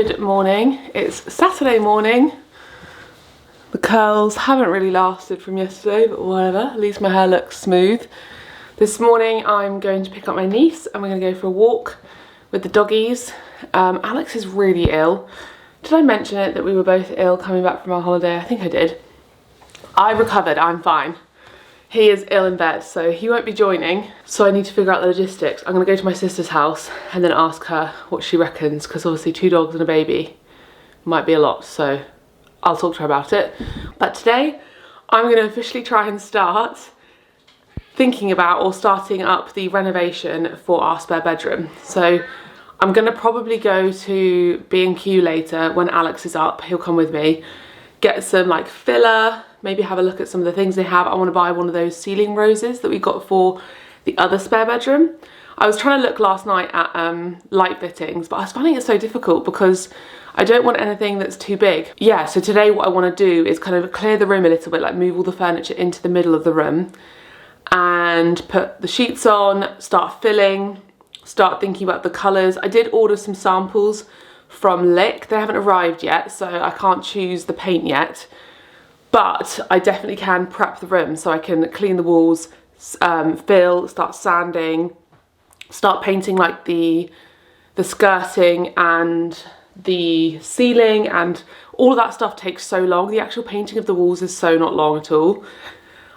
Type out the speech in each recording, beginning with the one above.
Good morning. It's Saturday morning. The curls haven't really lasted from yesterday, but whatever. At least my hair looks smooth. This morning I'm going to pick up my niece and we're going to go for a walk with the doggies. Alex is really ill. Did I mention it that we were both ill coming back from our holiday? I think I did. I recovered, I'm fine. He is ill in bed, so he won't be joining. So I need to figure out the logistics. I'm gonna go to my sister's house and then ask her what she reckons, because obviously 2 dogs and a baby might be a lot, so I'll talk to her about it. But today, I'm gonna officially try and start thinking about or starting up the renovation for our spare bedroom. So I'm gonna probably go to B&Q later when Alex is up. He'll come with me, get some like filler, maybe have a look at some of the things they have. I want to buy one of those ceiling roses that we got for the other spare bedroom. I was trying to look last night at light fittings, but I was finding it so difficult because I don't want anything that's too big. Yeah, so today what I want to do is kind of clear the room a little bit, like move all the furniture into the middle of the room and put the sheets on, start filling, start thinking about the colours. I did order some samples from Lick. They haven't arrived yet, so I can't choose the paint yet. But I definitely can prep the room so I can clean the walls, fill, start sanding, start painting like the skirting and the ceiling, and all of that stuff takes so long. The actual painting of the walls is so not long at all.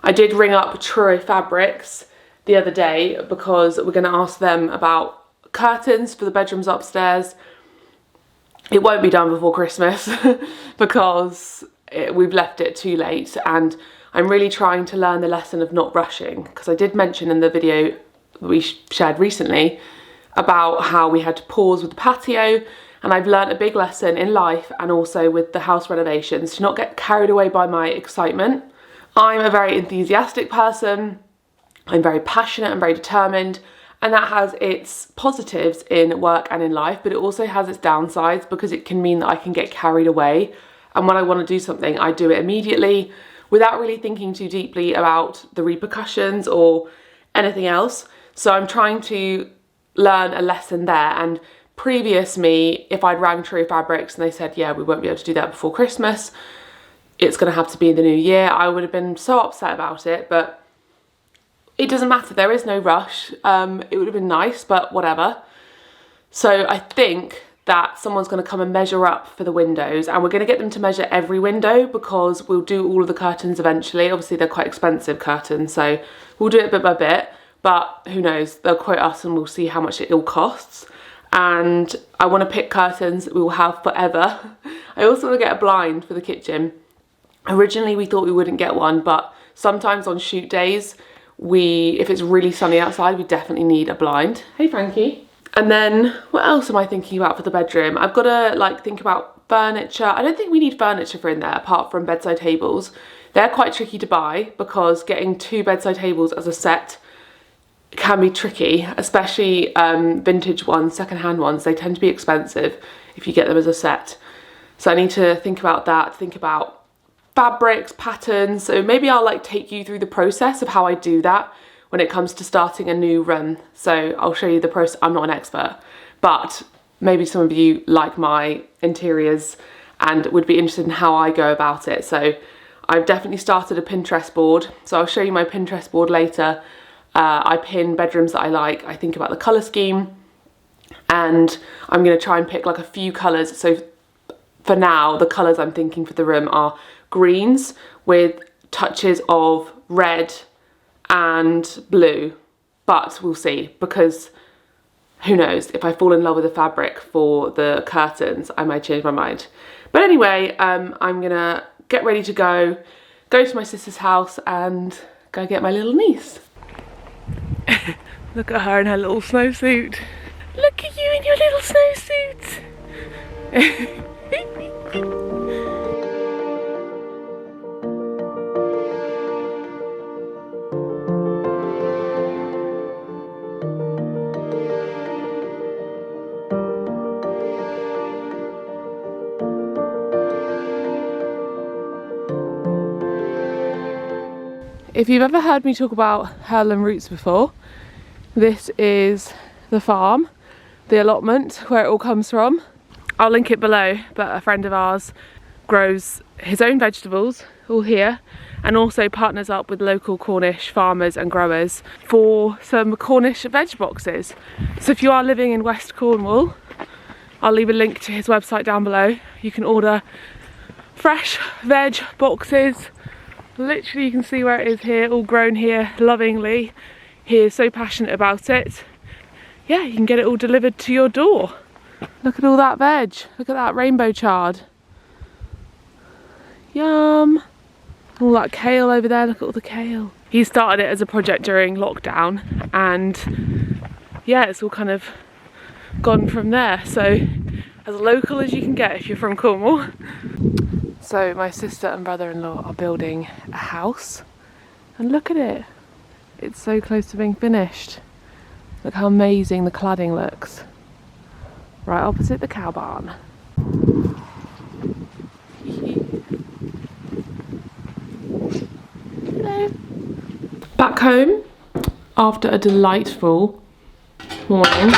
I did ring up Truro Fabrics the other day because we're going to ask them about curtains for the bedrooms upstairs. It won't be done before Christmas because we've left it too late, and I'm really trying to learn the lesson of not rushing, because I did mention in the video we shared recently about how we had to pause with the patio, and I've learned a big lesson in life and also with the house renovations to not get carried away by my excitement. I'm a very enthusiastic person, I'm very passionate and very determined, and that has its positives in work and in life, but it also has its downsides because it can mean that I can get carried away. And when I want to do something, I do it immediately without really thinking too deeply about the repercussions or anything else. So I'm trying to learn a lesson there. And previous me, if I'd rang True Fabrics and they said, yeah, we won't be able to do that before Christmas, it's going to have to be in the new year, I would have been so upset about it. But it doesn't matter. There is no rush. It would have been nice, but whatever. So I think that someone's going to come and measure up for the windows, and we're going to get them to measure every window because we'll do all of the curtains eventually. Obviously they're quite expensive curtains, so we'll do it bit by bit, but who knows, they'll quote us and we'll see how much it all costs. And I want to pick curtains that we will have forever. I also want to get a blind for the kitchen. Originally we thought we wouldn't get one, but sometimes on shoot days, if it's really sunny outside, we definitely need a blind. Hey Frankie. And then what else am I thinking about for the bedroom? I've got to like think about furniture. I don't think we need furniture for in there apart from bedside tables. They're quite tricky to buy because getting 2 bedside tables as a set can be tricky, especially vintage ones, secondhand ones. They tend to be expensive if you get them as a set. So I need to think about that, think about fabrics, patterns. So maybe I'll like take you through the process of how I do that when it comes to starting a new room. So I'll show you the process. I'm not an expert, but maybe some of you like my interiors and would be interested in how I go about it. So I've definitely started a Pinterest board. So I'll show you my Pinterest board later. I pin bedrooms that I like. I think about the colour scheme, and I'm going to try and pick like a few colours. So for now, the colours I'm thinking for the room are greens with touches of red and blue, but we'll see, because who knows, if I fall in love with the fabric for the curtains, I might change my mind. But anyway, I'm gonna get ready to go to my sister's house and go get my little niece. Look at her in her little snowsuit. Look at you in your little snowsuit. If you've ever heard me talk about heirloom roots before, this is the farm, the allotment where it all comes from. I'll link it below, but a friend of ours grows his own vegetables all here and also partners up with local Cornish farmers and growers for some Cornish veg boxes. So if you are living in West Cornwall, I'll leave a link to his website down below. You can order fresh veg boxes. Literally you can see where it is here, all grown here lovingly. He is so passionate about it. Yeah, you can get it all delivered to your door. Look at all that veg. Look at that rainbow chard. Yum. All that kale over there, look at all the kale. He started it as a project during lockdown and yeah, it's all kind of gone from there. So as local as you can get if you're from Cornwall. So my sister and brother-in-law are building a house and look at it. It's so close to being finished. Look how amazing the cladding looks. Right opposite the cow barn. Hello. Back home after a delightful morning.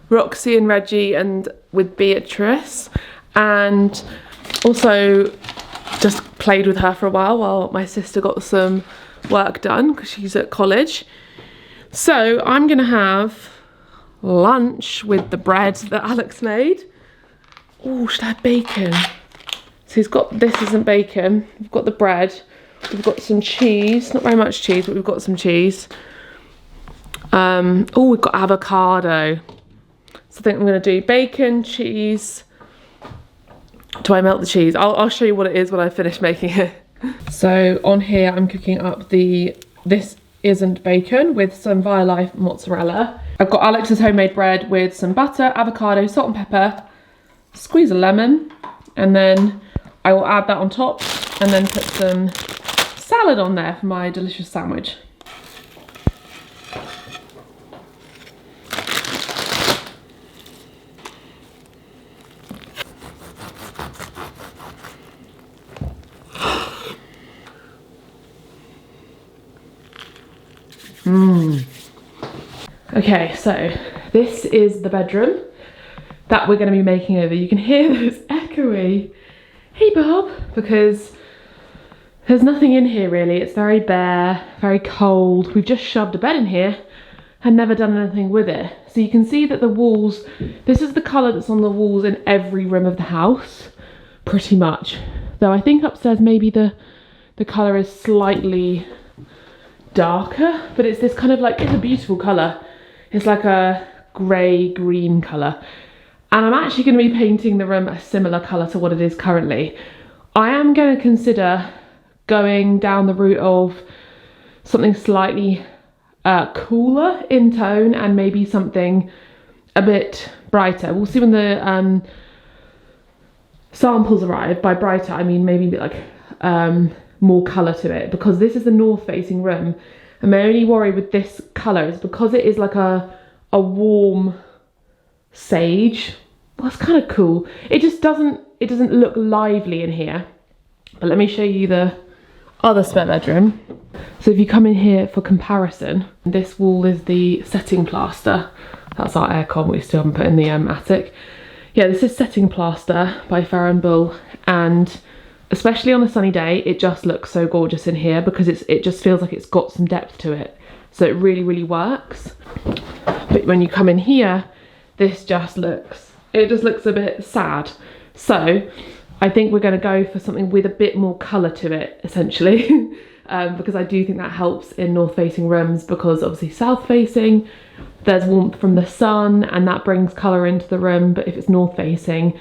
Roxy and Reggie and with Beatrice, and also just played with her for a while my sister got some work done because she's at college. So I'm gonna have lunch with the bread that Alex made. Oh, should I have bacon? So he's got, this isn't bacon, we've got the bread, we've got some cheese, not very much cheese, but we've got some cheese. Oh, we've got avocado. So I think I'm gonna do bacon, cheese. Do I melt the cheese? I'll show you what it is when I finish making it. So on here I'm cooking up this isn't bacon with some Violife mozzarella. I've got Alex's homemade bread with some butter, avocado, salt and pepper, squeeze a lemon, and then I will add that on top and then put some salad on there for my delicious sandwich. Okay, so this is the bedroom that we're going to be making over. You can hear those echoey "Hey Bob," because there's nothing in here really. It's very bare, very cold. We've just shoved a bed in here and never done anything with it. So you can see that the walls, this is the colour that's on the walls in every room of the house, pretty much. Though I think upstairs maybe the colour is slightly darker, but it's this kind of like, it's a beautiful colour. It's like a grey green colour, and I'm actually going to be painting the room a similar colour to what it is currently. I am going to consider going down the route of something slightly cooler in tone and maybe something a bit brighter. We'll see when the samples arrive. By brighter I mean maybe a bit like more colour to it, because this is the north facing room. And my only worry with this colour is because it is like a warm sage. Well, it's kind of cool. It just doesn't look lively in here. But let me show you the other spare bedroom. So if you come in here for comparison, this wall is the setting plaster. That's our aircon, we still haven't put in the attic. Yeah, this is setting plaster by Farrow & Bull, and especially on a sunny day, it just looks so gorgeous in here because it just feels like it's got some depth to it. So it really, really works. But when you come in here, this just looks a bit sad. So I think we're going to go for something with a bit more colour to it, essentially. Because I do think that helps in north facing rooms, because obviously south facing, there's warmth from the sun and that brings colour into the room. But if it's north facing,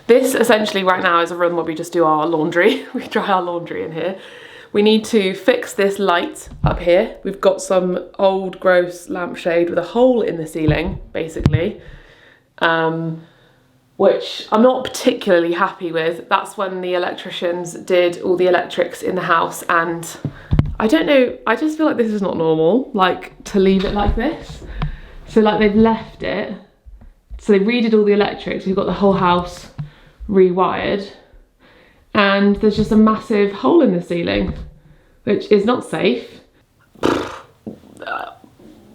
this essentially right now is a room where we just do our laundry. We dry our laundry in here. We need to fix this light up here. We've got some old gross lampshade with a hole in the ceiling, basically, which I'm not particularly happy with. That's when the electricians did all the electrics in the house, and I don't know, I just feel like this is not normal, like to leave it like this. So like they've left it, so they redid all the electrics, we've got the whole house rewired, and there's just a massive hole in the ceiling, which is not safe.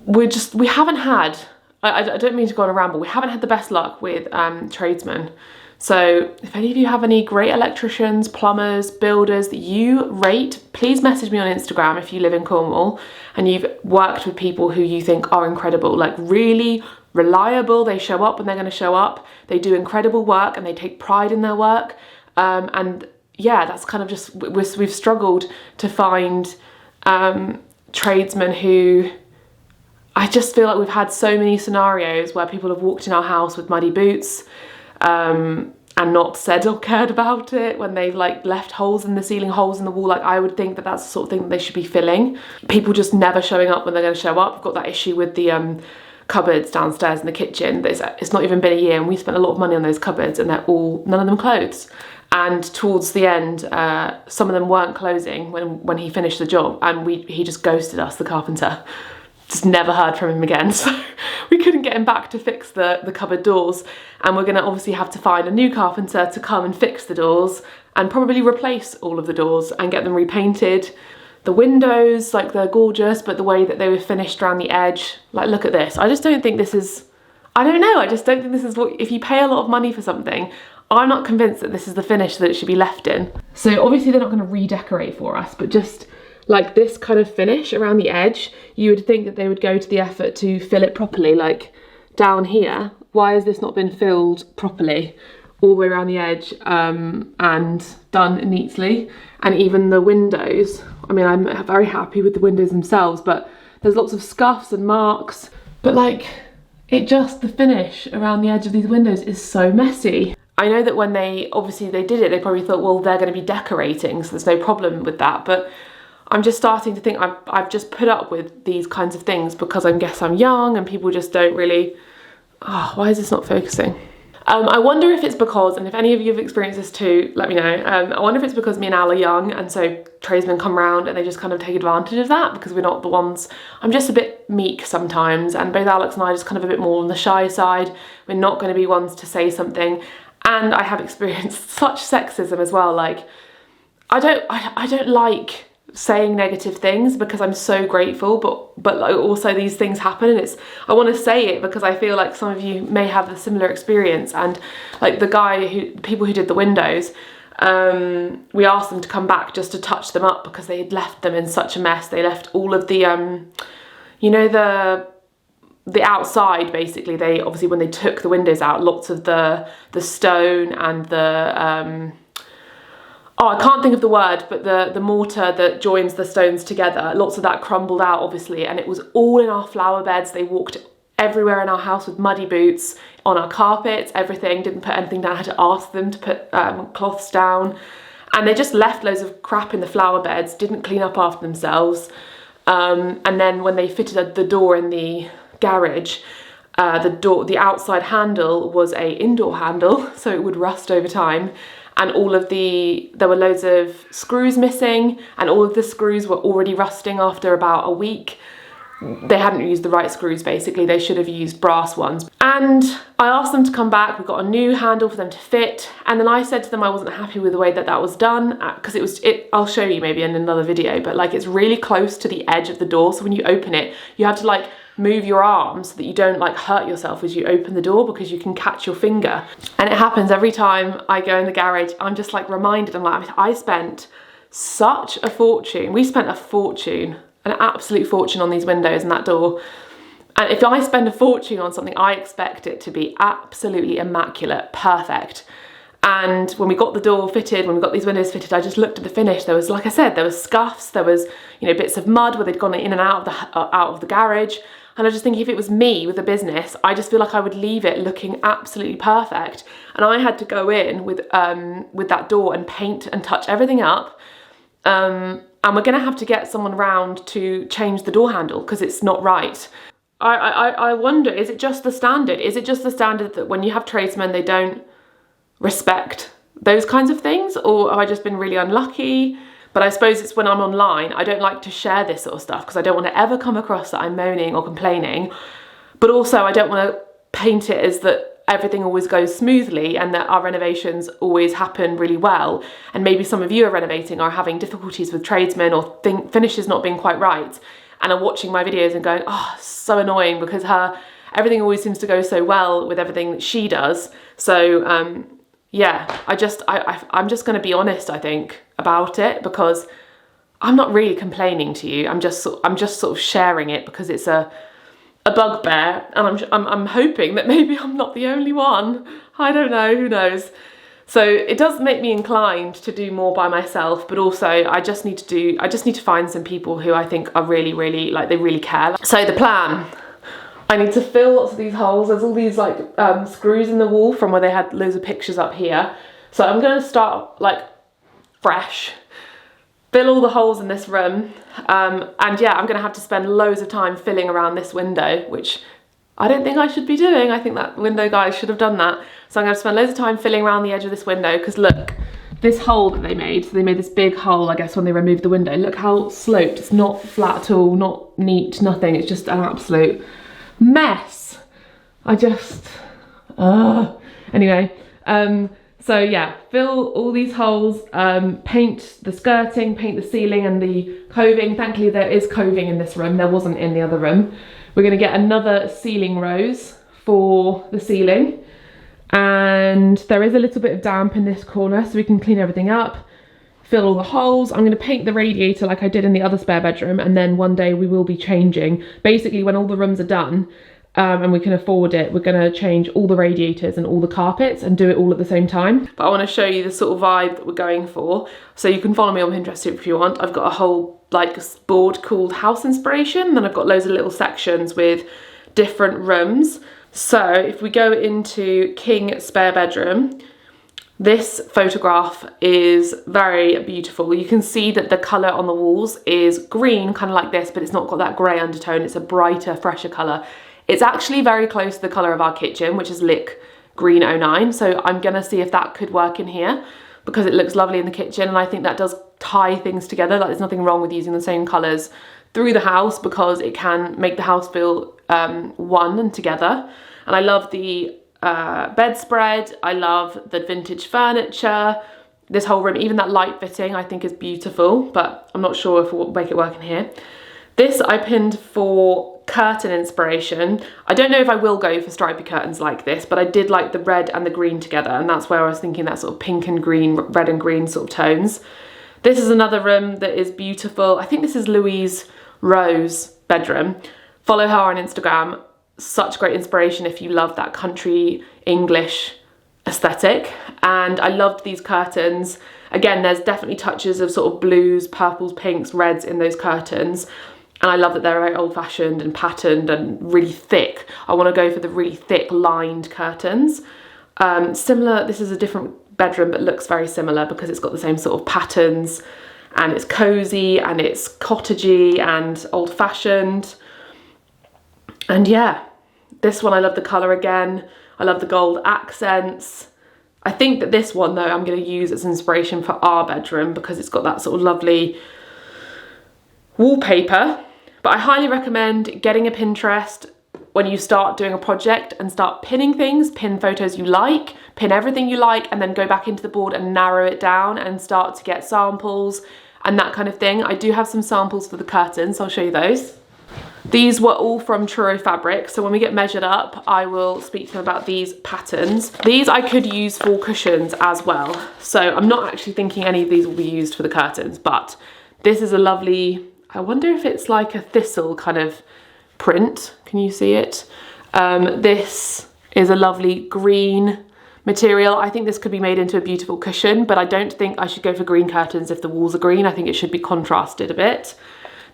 We haven't had I don't mean to go on a ramble, we haven't had the best luck with tradesmen. So if any of you have any great electricians, plumbers, builders that you rate, please message me on Instagram if you live in Cornwall and you've worked with people who you think are incredible, like really reliable. They show up when they're going to show up. They do incredible work and they take pride in their work. And yeah, that's kind of just, we've struggled to find tradesmen who, I just feel like we've had so many scenarios where people have walked in our house with muddy boots, and not said or cared about it, when they've like left holes in the ceiling, holes in the wall. Like, I would think that that's the sort of thing that they should be filling. People just never showing up when they're going to show up. We've got that issue with the cupboards downstairs in the kitchen. It's not even been a year and we spent a lot of money on those cupboards and they're all, none of them closed. And towards the end, some of them weren't closing when he finished the job, and he just ghosted us, the carpenter. Just never heard from him again, so we couldn't get him back to fix the cupboard doors, and we're going to obviously have to find a new carpenter to come and fix the doors and probably replace all of the doors and get them repainted. The windows, like, they're gorgeous, but the way that they were finished around the edge, like, look at this. I just don't think this is, I don't know, I just don't think this is what, if you pay a lot of money for something, I'm not convinced that this is the finish that it should be left in. So obviously they're not going to redecorate for us, but just like this kind of finish around the edge, you would think that they would go to the effort to fill it properly. Like down here, why has this not been filled properly all the way around the edge, and done neatly? And even the windows, I mean, I'm very happy with the windows themselves, but there's lots of scuffs and marks. But like, the finish around the edge of these windows is so messy. I know that when they did it, they probably thought, well, they're going to be decorating, so there's no problem with that. But I'm just starting to think I've just put up with these kinds of things because I guess I'm young and people just don't really, why is this not focusing? I wonder if it's because, and if any of you have experienced this too, let me know. I wonder if it's because me and Al are young and so tradesmen come round and they just kind of take advantage of that because we're not the ones. I'm just a bit meek sometimes, and both Alex and I are just kind of a bit more on the shy side. We're not going to be ones to say something. And I have experienced such sexism as well. Like, I don't like saying negative things because I'm so grateful, but like also these things happen, and I want to say it because I feel like some of you may have a similar experience. And like the people who did the windows, we asked them to come back just to touch them up because they had left them in such a mess. They left all of the you know, the outside, basically. They obviously, when they took the windows out, lots of the stone and the I can't think of the word, but the mortar that joins the stones together, lots of that crumbled out, obviously, and it was all in our flower beds. They walked everywhere in our house with muddy boots, on our carpets, everything, didn't put anything down. I had to ask them to put cloths down, and they just left loads of crap in the flower beds, didn't clean up after themselves, and then when they fitted the door in the garage, the outside handle was a indoor handle, so it would rust over time. And there were loads of screws missing, and all of the screws were already rusting after about a week. They hadn't used the right screws, basically. They should have used brass ones. And I asked them to come back. We got a new handle for them to fit. And then I said to them I wasn't happy with the way that was done, because I'll show you maybe in another video, but like, it's really close to the edge of the door. So when you open it, you have to like move your arm so that you don't like hurt yourself as you open the door, because you can catch your finger. And it happens every time I go in the garage. I'm just like reminded, I'm like, I spent such a fortune. We spent a fortune, an absolute fortune on these windows and that door. And if I spend a fortune on something, I expect it to be absolutely immaculate, perfect. And when we got the door fitted, when we got these windows fitted, I just looked at the finish. There was, like I said, there was scuffs, there was, you know, bits of mud where they'd gone in and out of the garage. And I just think if it was me with a business, I just feel like I would leave it looking absolutely perfect. And I had to go in with that door and paint and touch everything up. And we're gonna have to get someone round to change the door handle because it's not right. I wonder, is it just the standard? Is it just the standard that when you have tradesmen, they don't respect those kinds of things? Or have I just been really unlucky? But I suppose it's when I'm online, I don't like to share this sort of stuff because I don't want to ever come across that I'm moaning or complaining. But also I don't want to paint it as that everything always goes smoothly and that our renovations always happen really well. And maybe some of you are renovating or having difficulties with tradesmen or finishes not being quite right, and are watching my videos and going, oh, so annoying because everything always seems to go so well with everything that she does. So yeah, I'm just going to be honest, I think, about it, because I'm not really complaining to you. I'm just sort of sharing it because it's a bugbear, and I'm hoping that maybe I'm not the only one. I don't know, who knows. So it does make me inclined to do more by myself, but also I just need to find some people who I think are really, like, they really care. So the plan, I need to fill lots of these holes. There's all these like screws in the wall from where they had loads of pictures up here. So I'm going to start like fresh, fill all the holes in this room, and yeah, I'm going to have to spend loads of time filling around this window, which I don't think I should be doing. I think that window guy should have done that. So I'm going to spend loads of time filling around the edge of this window, because look, this hole that they made, so they made this big hole, I guess, when they removed the window. Look how sloped. It's not flat at all, not neat, nothing. It's just an absolute mess. I just, anyway, so yeah, fill all these holes, paint the skirting, paint the ceiling and the coving. Thankfully there is coving in this room, there wasn't in the other room. We're going to get another ceiling rose for the ceiling, and there is a little bit of damp in this corner, so we can clean everything up, fill all the holes. I'm going to paint the radiator like I did in the other spare bedroom, and then one day we will be changing. Basically, when all the rooms are done and we can afford it, we're going to change all the radiators and all the carpets and do it all at the same time. But I want to show you the sort of vibe that we're going for, so you can follow me on Pinterest if you want. I've got a whole like board called House Inspiration, then I've got loads of little sections with different rooms. So if we go into King Spare Bedroom, this photograph is very beautiful. You can see that the colour on the walls is green, kind of like this, but it's not got that grey undertone. It's a brighter, fresher colour. It's actually very close to the colour of our kitchen, which is Lick Green 09. So I'm going to see if that could work in here, because it looks lovely in the kitchen, and I think that does tie things together. Like, there's nothing wrong with using the same colours through the house, because it can make the house feel one and together. And I love the bedspread, I love the vintage furniture, this whole room, even that light fitting I think is beautiful, but I'm not sure if we'll make it work in here. This I pinned for curtain inspiration. I don't know if I will go for stripy curtains like this, but I did like the red and the green together, and that's where I was thinking that sort of pink and green, red and green sort of tones. This is another room that is beautiful. I think this is Louise Rose bedroom. Follow her on Instagram. Such great inspiration if you love that country English aesthetic. And I loved these curtains. Again, there's definitely touches of sort of blues, purples, pinks, reds in those curtains. And I love that they're very old-fashioned and patterned and really thick. I want to go for the really thick lined curtains. Similar, this is a different bedroom but looks very similar because it's got the same sort of patterns, and it's cozy and it's cottagey and old-fashioned. And yeah, this one I love the colour again. I love the gold accents. I think that this one though I'm going to use as inspiration for our bedroom because it's got that sort of lovely wallpaper. But I highly recommend getting a Pinterest when you start doing a project and start pinning things, pin photos you like, pin everything you like, and then go back into the board and narrow it down and start to get samples and that kind of thing. I do have some samples for the curtains, I'll show you those. These were all from Truro Fabric, so when we get measured up, I will speak to them about these patterns. These I could use for cushions as well, so I'm not actually thinking any of these will be used for the curtains, but this is a lovely, I wonder if it's like a thistle kind of print. Can you see it? This is a lovely green material. I think this could be made into a beautiful cushion, but I don't think I should go for green curtains if the walls are green. I think it should be contrasted a bit.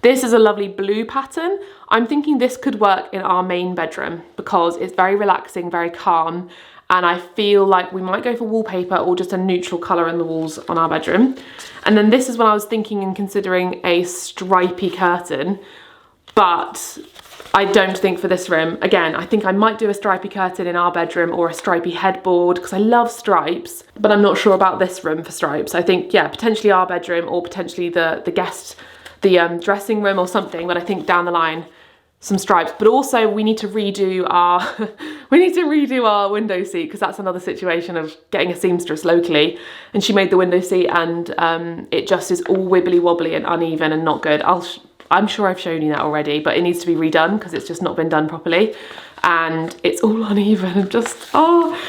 This is a lovely blue pattern. I'm thinking this could work in our main bedroom because it's very relaxing, very calm, and I feel like we might go for wallpaper or just a neutral colour in the walls on our bedroom. And then this is when I was thinking and considering a stripy curtain, but I don't think for this room. Again, I think I might do a stripy curtain in our bedroom or a stripy headboard because I love stripes, but I'm not sure about this room for stripes. I think, yeah, potentially our bedroom or potentially the dressing room or something, but I think down the line some stripes. But also we need to redo our window seat because that's another situation of getting a seamstress locally, and she made the window seat and it just is all wibbly wobbly and uneven and not good. I'll I'm sure I've shown you that already, but it needs to be redone because it's just not been done properly. And it's all uneven and just, oh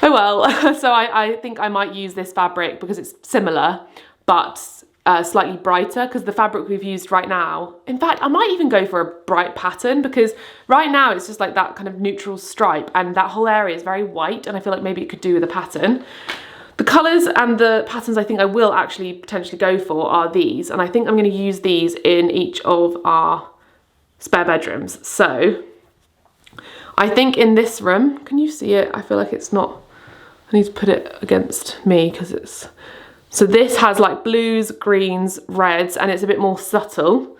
well. So I think I might use this fabric because it's similar, but slightly brighter, because the fabric we've used right now, in fact, I might even go for a bright pattern, because right now it's just like that kind of neutral stripe and that whole area is very white, and I feel like maybe it could do with a pattern. The colours and the patterns I think I will actually potentially go for are these, and I think I'm going to use these in each of our spare bedrooms. So I think in this room, can you see it? I feel like it's not, I need to put it against me because it's, so this has like blues, greens, reds, and it's a bit more subtle.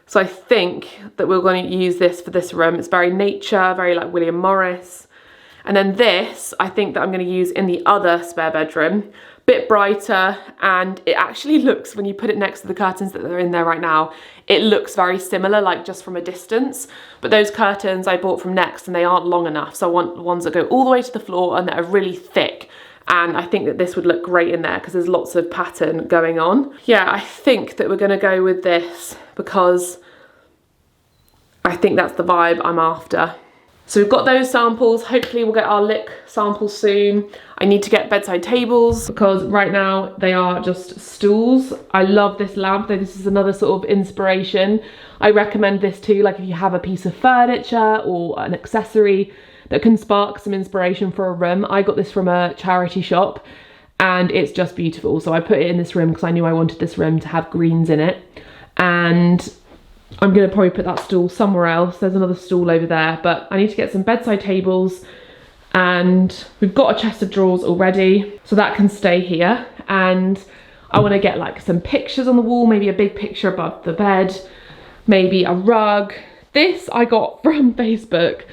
So I think that we're going to use this for this room. It's very nature, very like William Morris. And then this, I think that I'm going to use in the other spare bedroom. Bit brighter, and it actually looks, when you put it next to the curtains that are in there right now, it looks very similar, like just from a distance. But those curtains I bought from Next and they aren't long enough. So I want ones that go all the way to the floor and that are really thick. And I think that this would look great in there because there's lots of pattern going on. Yeah, I think that we're going to go with this because I think that's the vibe I'm after. So we've got those samples. Hopefully we'll get our lick samples soon. I need to get bedside tables because right now they are just stools. I love this lamp though. This is another sort of inspiration. I recommend this too, like if you have a piece of furniture or an accessory that can spark some inspiration for a room. I got this from a charity shop and it's just beautiful. So I put it in this room because I knew I wanted this room to have greens in it. And I'm going to probably put that stool somewhere else. There's another stool over there, but I need to get some bedside tables, and we've got a chest of drawers already, so that can stay here. And I want to get like some pictures on the wall, maybe a big picture above the bed, maybe a rug. This I got from Facebook,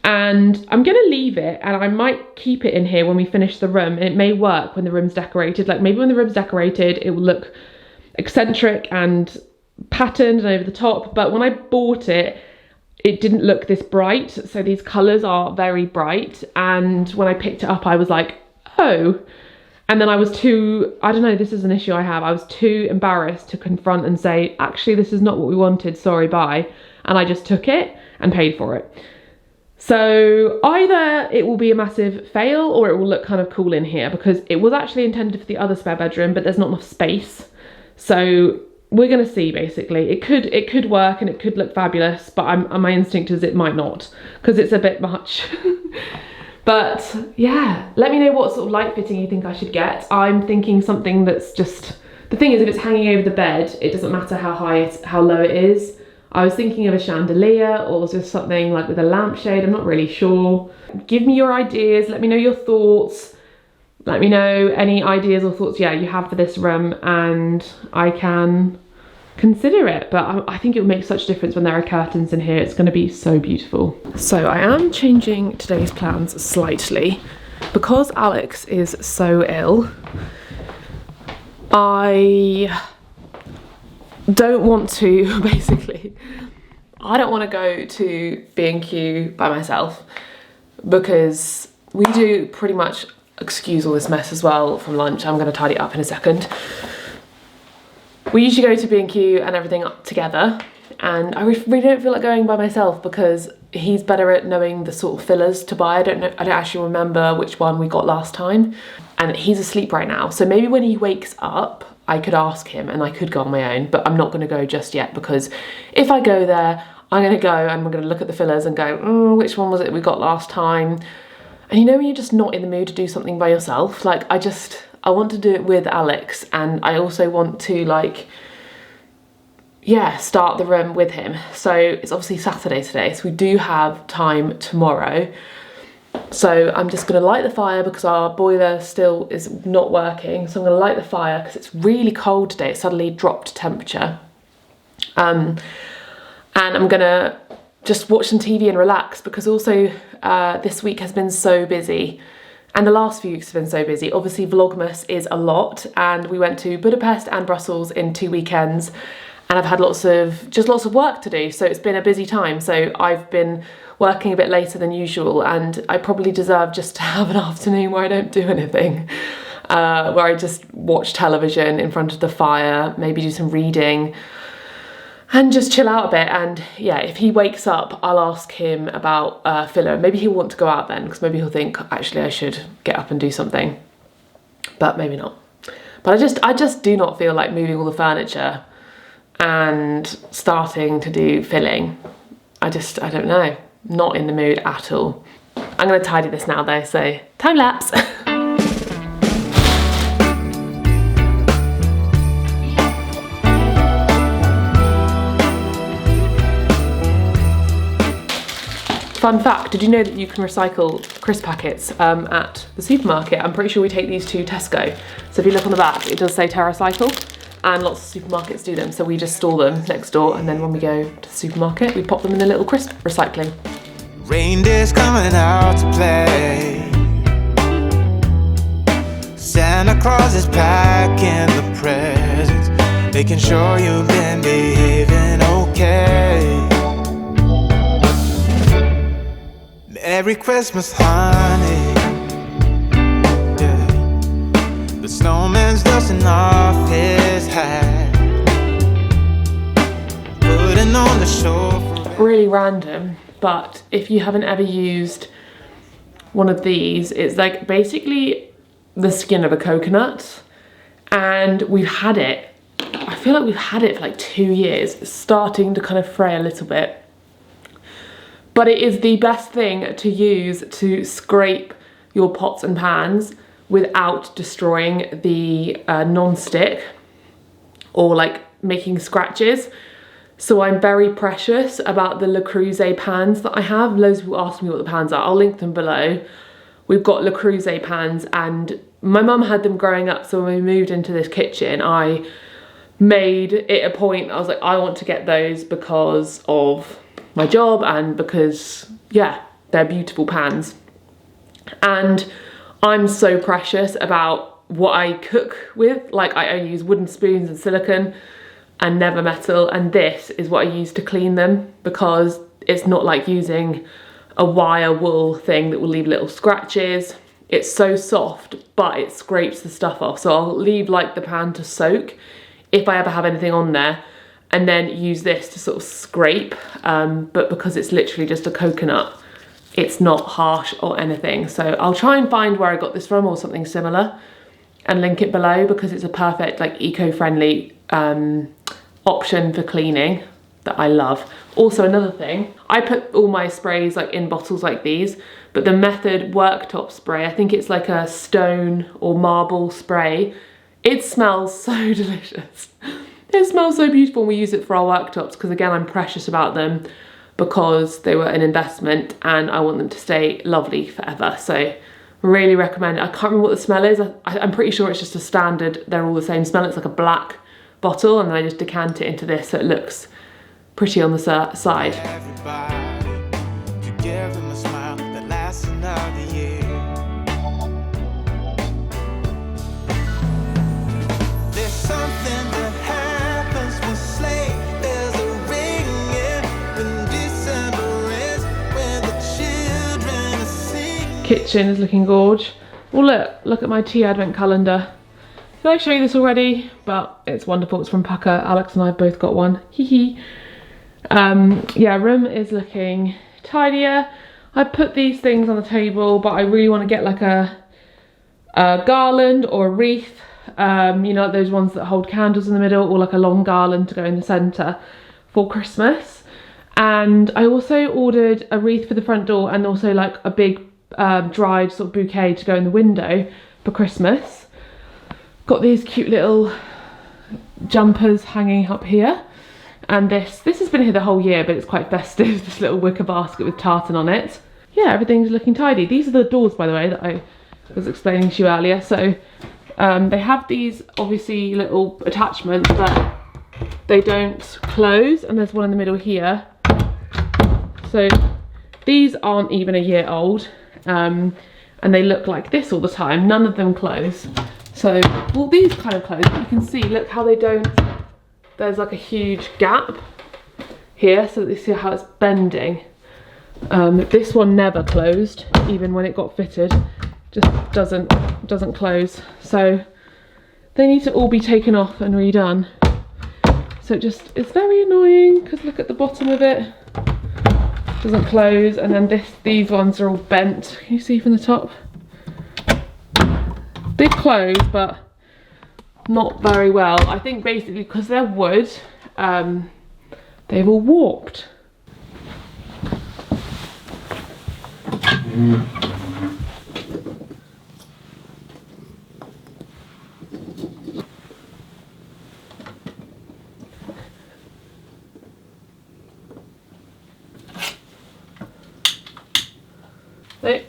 and I'm going to leave it, and I might keep it in here when we finish the room. It may work when the room's decorated. Like maybe when the room's decorated, it will look eccentric and patterned and over the top, but when I bought it, it didn't look this bright. So these colours are very bright, and when I picked it up I was like, oh, and then I was too, I don't know, this is an issue I have, I was too embarrassed to confront and say, actually this is not what we wanted, sorry, bye, and I just took it and paid for it. So either it will be a massive fail or it will look kind of cool in here, because it was actually intended for the other spare bedroom, but there's not enough space. So we're gonna see. Basically it could work and it could look fabulous, but my instinct is it might not because it's a bit much. But yeah, let me know what sort of light fitting you think I should get. I'm thinking something that's just, the thing is, if it's hanging over the bed, it doesn't matter how high how low it is. I was thinking of a chandelier or just something like with a lampshade. I'm not really sure. Give me your ideas, let me know your thoughts. Let me know any ideas or thoughts, yeah, you have for this room, and I can consider it. But I think it will make such a difference when there are curtains in here. It's going to be so beautiful. So I am changing today's plans slightly because Alex is so ill. I don't want to, basically, I don't want to go to B&Q by myself because we do pretty much, excuse all this mess as well from lunch, I'm going to tidy it up in a second. We usually go to B&Q and everything up together, and I really don't feel like going by myself because he's better at knowing the sort of fillers to buy. I don't actually remember which one we got last time, and he's asleep right now, so maybe when he wakes up I could ask him and I could go on my own, but I'm not going to go just yet because if I go there I'm going to go and we're going to look at the fillers and go, which one was it we got last time? And you know when you're just not in the mood to do something by yourself? Like I want to do it with Alex, and I also want to like, yeah, start the room with him. So it's obviously Saturday today, so we do have time tomorrow. So I'm just going to light the fire because our boiler still is not working. So I'm going to light the fire because it's really cold today. It suddenly dropped temperature. And I'm going to just watch some TV and relax because also this week has been so busy, and the last few weeks have been so busy. Obviously Vlogmas is a lot, and we went to Budapest and Brussels in 2 weekends, and I've had lots of work to do, so it's been a busy time. So I've been working a bit later than usual, and I probably deserve just to have an afternoon where I don't do anything, where I just watch television in front of the fire, maybe do some reading. and just chill out a bit. And yeah, if he wakes up, I'll ask him about filler. Maybe he'll want to go out then, because maybe he'll think, actually I should get up and do something, but maybe not. But I just do not feel like moving all the furniture and starting to do filling. I don't know, not in the mood at all. I'm gonna tidy this now though, so time lapse. Fun fact, did you know that you can recycle crisp packets at the supermarket? I'm pretty sure we take these to Tesco. So if you look on the back, it does say TerraCycle, and lots of supermarkets do them. So we just store them next door, and then when we go to the supermarket, we pop them in the little crisp recycling. Reindeer's coming out to play. Santa Claus is packing the presents, making sure you've been behaving okay. Merry Christmas, honey. Yeah. The snowman's dusting off his hat, putting on the show. Really random, but if you haven't ever used one of these, it's like basically the skin of a coconut, and we've had it, I feel like we've had it for like 2 years. It's starting to kind of fray a little bit. But it is the best thing to use to scrape your pots and pans without destroying the non-stick or like making scratches. So I'm very precious about the Le Creuset pans that I have. Loads of people ask me what the pans are. I'll link them below. We've got Le Creuset pans, and my mum had them growing up. So when we moved into this kitchen, I made it a point. I was like, I want to get those because of my job and because, yeah, they're beautiful pans. And I'm so precious about what I cook with. Like, I only use wooden spoons and silicone and never metal, and this is what I use to clean them, because it's not like using a wire wool thing that will leave little scratches. It's so soft, but it scrapes the stuff off. So I'll leave like the pan to soak if I ever have anything on there, and then use this to sort of scrape, but because it's literally just a coconut, it's not harsh or anything. So I'll try and find where I got this from or something similar and link it below, because it's a perfect like eco-friendly option for cleaning that I love. Also, another thing, I put all my sprays like in bottles like these, but the Method worktop spray, I think it's like a stone or marble spray, it smells so delicious. It smells so beautiful, and we use it for our worktops because, again, I'm precious about them because they were an investment and I want them to stay lovely forever. So really recommend it. I can't remember what the smell is. I'm pretty sure it's just a standard, they're all the same smell. It's like a black bottle, and then I just decant it into this so it looks pretty on the side. Everybody, you give them a smile that lasts another year. There's something that happens when sleigh bells are ringing, when December ends, when the children are singing. Kitchen is looking gorge. Oh look at my tea advent calendar. Did I show you this already? But it's wonderful. It's from Packer. Alex and I both got one. Hee hee. Yeah, room is looking tidier. I put these things on the table, but I really want to get like a garland or a wreath. You know, those ones that hold candles in the middle, or like a long garland to go in the centre for Christmas. And I also ordered a wreath for the front door, and also like a big dried sort of bouquet to go in the window for Christmas. Got these cute little jumpers hanging up here, and this has been here the whole year, but it's quite festive. This little wicker basket with tartan on it. Yeah, everything's looking tidy. These are the doors, by the way, that I was explaining to you earlier. So they have these obviously little attachments, but they don't close, and there's one in the middle here. So these aren't even a year old, and they look like this all the time. None of them close. So, well, these kind of close, but you can see, look how they don't, there's like a huge gap here, so that you see how it's bending. This one never closed, even when it got fitted, just doesn't close. So they need to all be taken off and redone. So it's very annoying because look at the bottom of it. Doesn't close, and then these ones are all bent. Can you see from the top? They close, but not very well. I think basically because they're wood, they've all warped. Nope.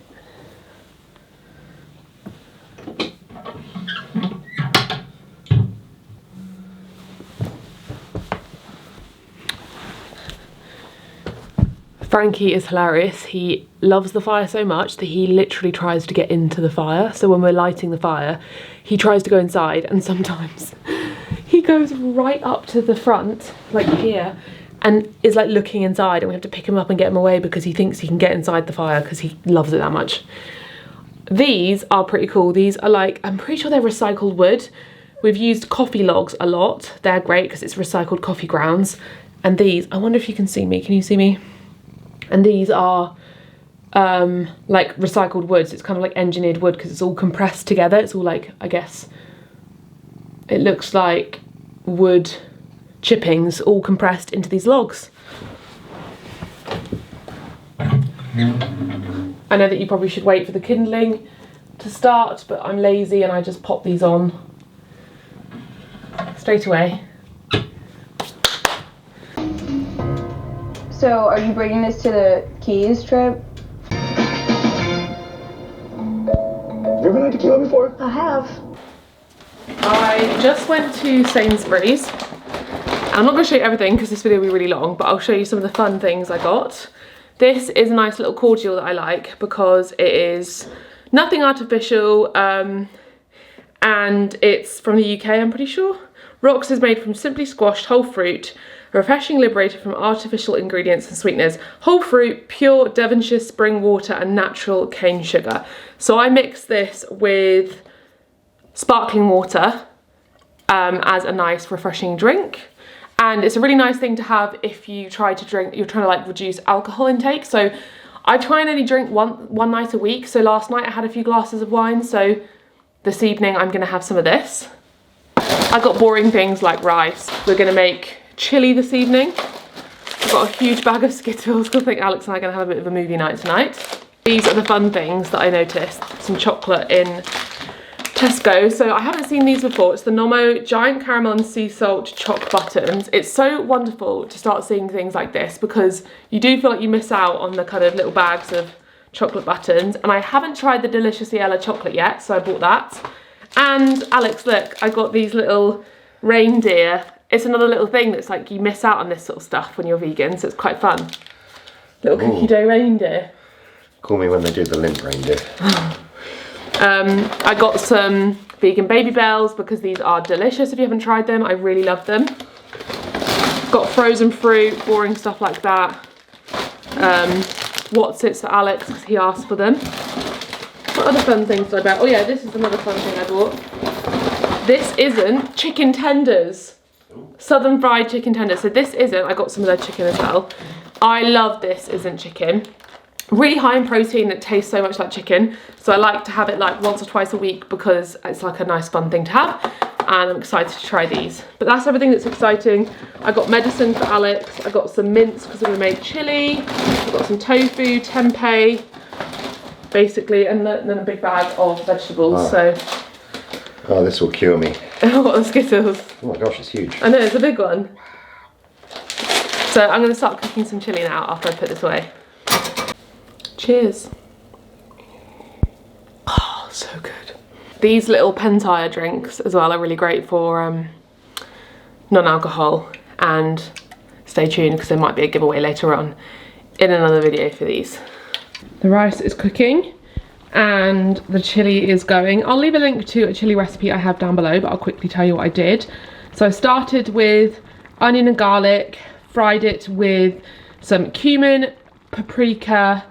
Frankie is hilarious. He loves the fire so much that he literally tries to get into the fire. So when we're lighting the fire, he tries to go inside, and sometimes he goes right up to the front, like here, and is like looking inside, and we have to pick him up and get him away because he thinks he can get inside the fire because he loves it that much. These are pretty cool. These are like, I'm pretty sure they're recycled wood. We've used coffee logs a lot. They're great because it's recycled coffee grounds. And these, I wonder if you can see me. Can you see me? And these are like recycled wood. So it's kind of like engineered wood because it's all compressed together. It's all like, I guess, it looks like wood chippings all compressed into these logs. I know that you probably should wait for the kindling to start, but I'm lazy and I just pop these on straight away. So, are you bringing this to the Keys trip? You ever been to Kilo before? I have. I just went to Sainsbury's. I'm not going to show you everything because this video will be really long, but I'll show you some of the fun things I got. This is a nice little cordial that I like because it is nothing artificial, and it's from the UK, I'm pretty sure. Rocks is made from simply squashed whole fruit, refreshing liberated from artificial ingredients and sweeteners, whole fruit, pure Devonshire spring water and natural cane sugar. So I mix this with sparkling water as a nice refreshing drink. And it's a really nice thing to have if you try to drink, you're trying to like reduce alcohol intake. So I try and only drink one night a week. So last night I had a few glasses of wine. So this evening I'm gonna have some of this. I got boring things like rice. We're gonna make chilli this evening. I've got a huge bag of Skittles because I think Alex and I are gonna have a bit of a movie night tonight. These are the fun things that I noticed. Some chocolate in Tesco. So I haven't seen these before. It's the Nomo Giant Caramel and Sea Salt Choc Buttons. It's so wonderful to start seeing things like this because you do feel like you miss out on the kind of little bags of chocolate buttons. And I haven't tried the Delicious Yellow chocolate yet, so I bought that. And Alex, look, I got these little reindeer. It's another little thing that's like you miss out on this sort of stuff when you're vegan, so it's quite fun. Little cookie dough reindeer. Call me when they do the lint reindeer. I got some vegan baby bells because these are delicious. If you haven't tried them, I really love them. Got frozen fruit, boring stuff like that. What's-its for Alex because he asked for them. What other fun things did I buy? Oh yeah, this is another fun thing I bought. This isn't chicken tenders. Southern fried chicken tenders. So this isn't, I got some of their chicken as well. I love this isn't chicken. Really high in protein, it tastes so much like chicken. So I like to have it like once or twice a week because it's like a nice fun thing to have. And I'm excited to try these. But that's everything that's exciting. I got medicine for Alex. I got some mince because we made chili. I got some tofu, tempeh, basically, and then a big bag of vegetables. So. Oh, this will cure me. What are Skittles? Oh my gosh, it's huge. I know, it's a big one. So I'm going to start cooking some chili now after I put this away. Cheers. Oh, so good. These little Pentire drinks as well are really great for non-alcohol, and stay tuned because there might be a giveaway later on in another video for these. The rice is cooking and the chili is going. I'll leave a link to a chili recipe I have down below, but I'll quickly tell you what I did. So I started with onion and garlic, fried it with some cumin, paprika,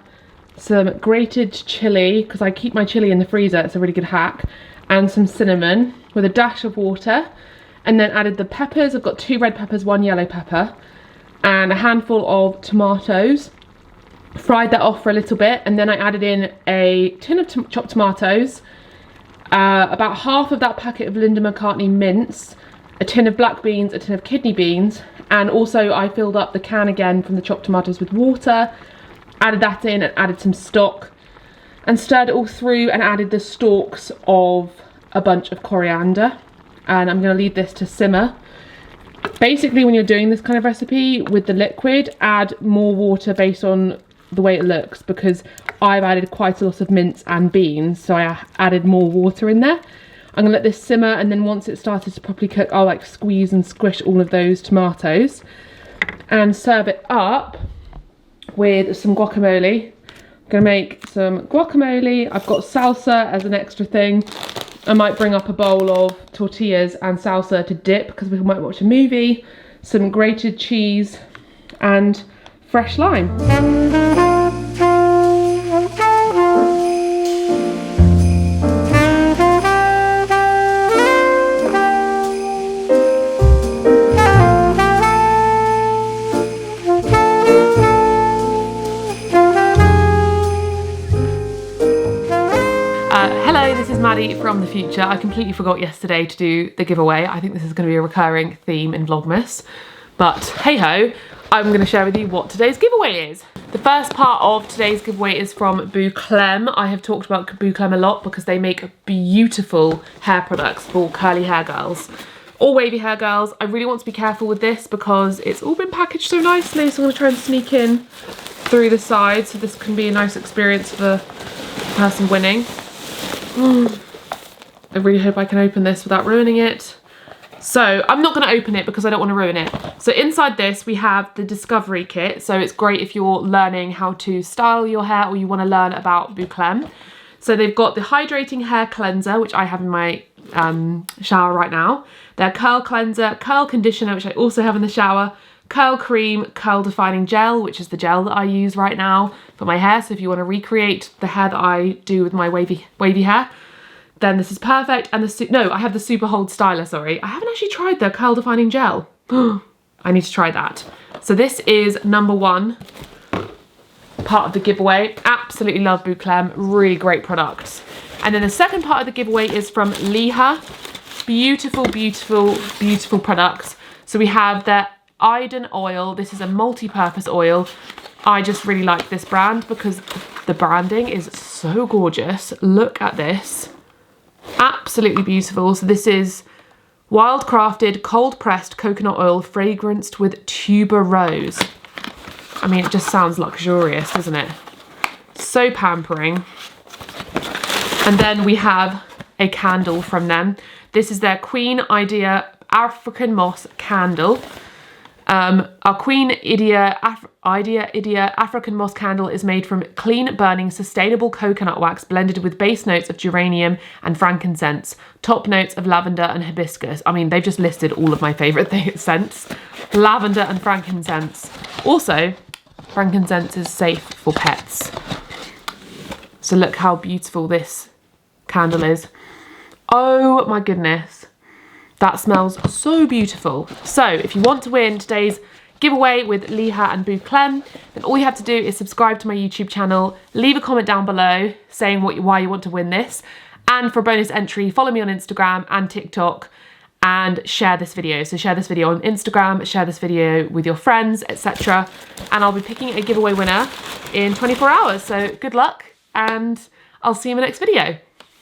some grated chili, because I keep my chili in the freezer, it's a really good hack, and some cinnamon with a dash of water. and then added the peppers. I've got 2 red peppers, 1 yellow pepper, and a handful of tomatoes. Fried that off for a little bit, and then I added in a tin of chopped tomatoes, about half of that packet of Linda McCartney mince, a tin of black beans, a tin of kidney beans, and also I filled up the can again from the chopped tomatoes with water, added that in and added some stock, and stirred it all through and added the stalks of a bunch of coriander. And I'm going to leave this to simmer. Basically, when you're doing this kind of recipe with the liquid, add more water based on the way it looks, because I've added quite a lot of mince and beans, so I added more water in there. I'm gonna let this simmer, and then once it started to properly cook, I'll like squeeze and squish all of those tomatoes and serve it up with some guacamole. I'm gonna make some guacamole. I've got salsa as an extra thing. I might bring up a bowl of tortillas and salsa to dip because we might watch a movie, some grated cheese and fresh lime. Maddie from the future. I completely forgot yesterday to do the giveaway. I think this is going to be a recurring theme in Vlogmas, but hey ho, I'm going to share with you what today's giveaway is. The first part of today's giveaway is from Boucleme. I have talked about Boucleme a lot because they make beautiful hair products for curly hair girls or wavy hair girls. I really want to be careful with this because it's all been packaged so nicely, so I'm going to try and sneak in through the side so this can be a nice experience for the person winning. I really hope I can open this without ruining it. So I'm not going to open it because I don't want to ruin it. So inside this we have the Discovery Kit. So it's great if you're learning how to style your hair or you want to learn about Boucleme. So they've got the Hydrating Hair Cleanser, which I have in my shower right now. Their Curl Cleanser, Curl Conditioner, which I also have in the shower, Curl Cream, Curl Defining Gel, which is the gel that I use right now for my hair. So if you want to recreate the hair that I do with my wavy hair, then this is perfect. And I have the Super Hold Styler, sorry. I haven't actually tried the Curl Defining Gel. I need to try that. So this is number 1 part of the giveaway. Absolutely love Boucleme, really great products. And then the second part of the giveaway is from Liha. Beautiful, beautiful, beautiful products. So we have their Iden oil. This is a multi-purpose oil. I just really like this brand because the branding is so gorgeous. Look at this. Absolutely beautiful. So this is wild crafted, cold pressed coconut oil fragranced with tuberose. I mean, it just sounds luxurious, doesn't it? So pampering. And then we have a candle from them. This is their Queen Idea African Moss candle. Our Queen Idea African Moss candle is made from clean burning sustainable coconut wax blended with base notes of geranium and frankincense, top notes of lavender and hibiscus. I mean, they've just listed all of my favourite scents. Lavender and frankincense. Also, frankincense is safe for pets. So look how beautiful this candle is. Oh my goodness. That smells so beautiful. So if you want to win today's giveaway with Liha and Boucleme, then all you have to do is subscribe to my YouTube channel, leave a comment down below saying why you want to win this, and for a bonus entry, follow me on Instagram and TikTok and share this video. So share this video on Instagram, share this video with your friends, etc. And I'll be picking a giveaway winner in 24 hours. So good luck and I'll see you in the next video.